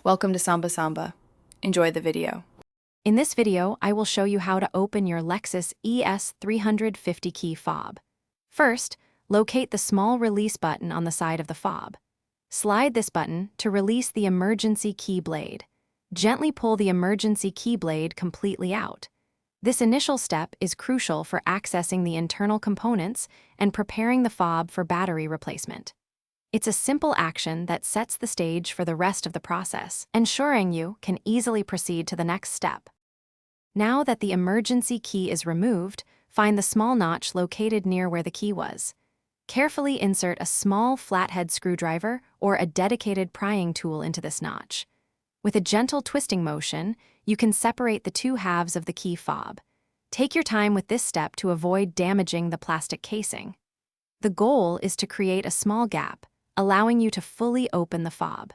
Welcome to Samba Samba. Enjoy the video. In this video, I will show you how to open your Lexus ES350 key fob. First, locate the small release button on the side of the fob. Slide this button to release the emergency key blade. Gently pull the emergency key blade completely out. This initial step is crucial for accessing the internal components and preparing the fob for battery replacement. It's a simple action that sets the stage for the rest of the process, ensuring you can easily proceed to the next step. Now that the emergency key is removed, find the small notch located near where the key was. Carefully insert a small flathead screwdriver or a dedicated prying tool into this notch. With a gentle twisting motion, you can separate the two halves of the key fob. Take your time with this step to avoid damaging the plastic casing. The goal is to create a small gap, allowing you to fully open the fob.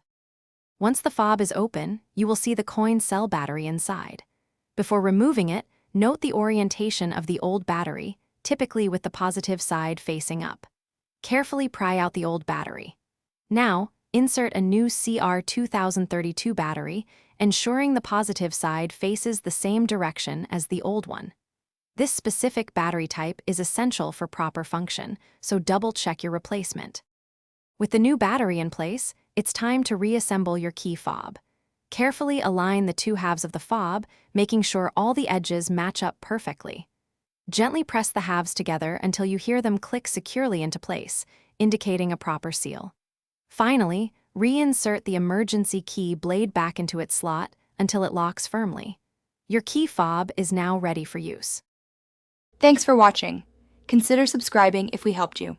Once the fob is open, you will see the coin cell battery inside. Before removing it, note the orientation of the old battery, typically with the positive side facing up. Carefully pry out the old battery. Now, insert a new CR2032 battery, ensuring the positive side faces the same direction as the old one. This specific battery type is essential for proper function, so double-check your replacement. With the new battery in place, it's time to reassemble your key fob. Carefully align the two halves of the fob, making sure all the edges match up perfectly. Gently press the halves together until you hear them click securely into place, indicating a proper seal. Finally, reinsert the emergency key blade back into its slot until it locks firmly. Your key fob is now ready for use. Thanks for watching. Consider subscribing if we helped you.